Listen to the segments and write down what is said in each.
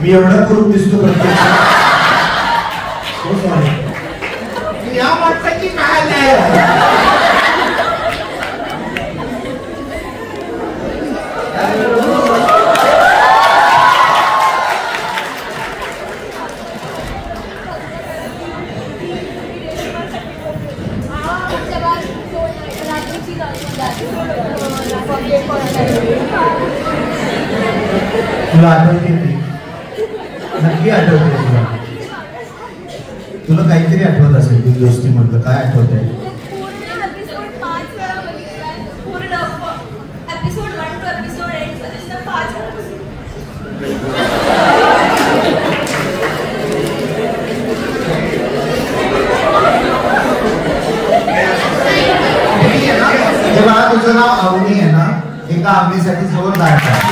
मी एवढा करून दिसतो प्रत्यक्ष. या माणसाची काय नाही. तुला आठवते नक्की आठवते तुला काहीतरी आठवत असेल दिलदोस्ती मधलं. काय आठवत आहे? जेव्हा तुझं नाव अवनी आहे ना, एका अवनीसाठी जोरदार आहे.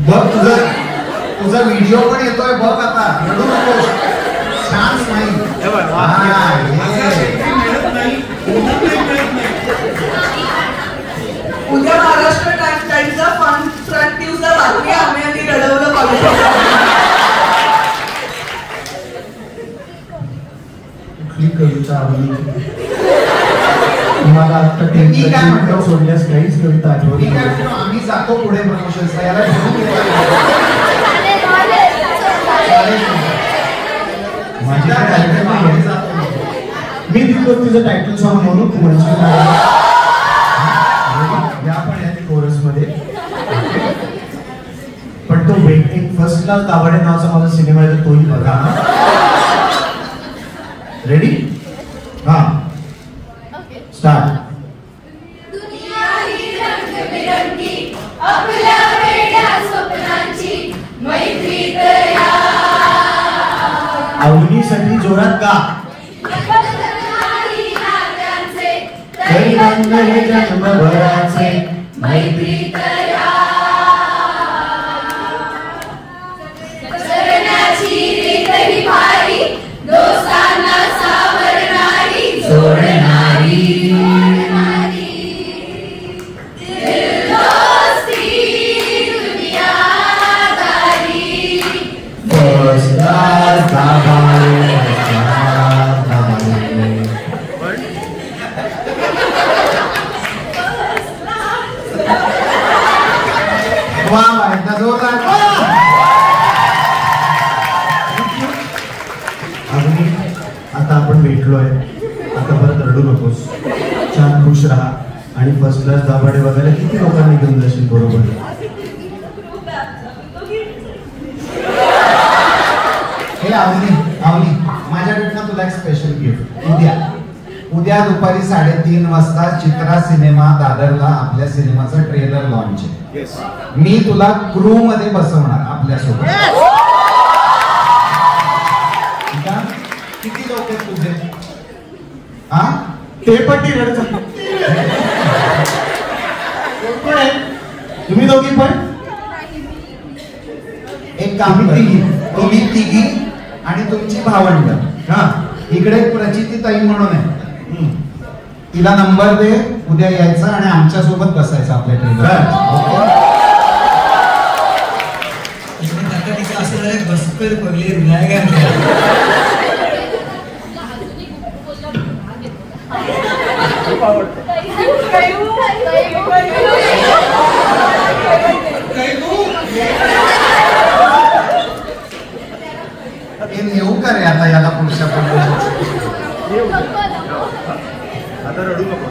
बघ तुझा व्हिडिओ पण येतोय बघ. आता रडू नकोस. छान नाही. उद्या महाराष्ट्र टाइम्सचा फ्रंट न्यूजला बातमी आम्ही रडवलं कॉलेज. कुठली कविता आवडली तुम्हाला? आता टेन्शन सोडल्यास काहीच कविता आठवत नाही. आम्ही जातो पुढे प्रमोशन्सला. याला मी दिलो तिचं टायटल सॉन्ग म्हणून तू म्हणशील या पण आहे कोरस मध्ये. पण तो वेटिंग फर्स्ट क्लास दाभाडे नावाचा माझा सिनेमा आहे तोही बघा. रेडी? हा स्टार्ट. अवनीसाठी जोरात का? जन्मभराचे मैत्री करा. चरणाची रेतही भारी, दोस्तांना सावरणारी जोडणारी. दिलदोस्ती दुनियादारी. First class Dabhade. आता आपण भेटलोय. आता परत रडू नकोस. छान खुश राहा आणि फर्स्ट क्लास दाभाडे वगैरे किती लोकांनी घेऊन जाशील बरोबर. हे आवनी माझ्याकडनं तुला एक स्पेशल गिफ्ट. उद्या दुपारी 3:30 वाजता चित्रा सिनेमा दादरला आपल्या सिनेमाचा ट्रेलर लॉन्च आहे. मी तुला क्रू मध्ये बसवणार आपल्यासोबत. किती लोक आहेत तुझे? हा ते पण तुम्ही दोघी पण एक काम तुम्ही तिघी आणि तुमची भावंड. हा इकडे प्रचिती ताई म्हणून आहे. तिला नंबर दे. उद्या यायचा आणि आमच्या सोबत बसायचं आपल्या ट्रेनर. बसकर पगले विनायक. हे नेऊ का रे आता याला पुढच्या पण आता रडू नको.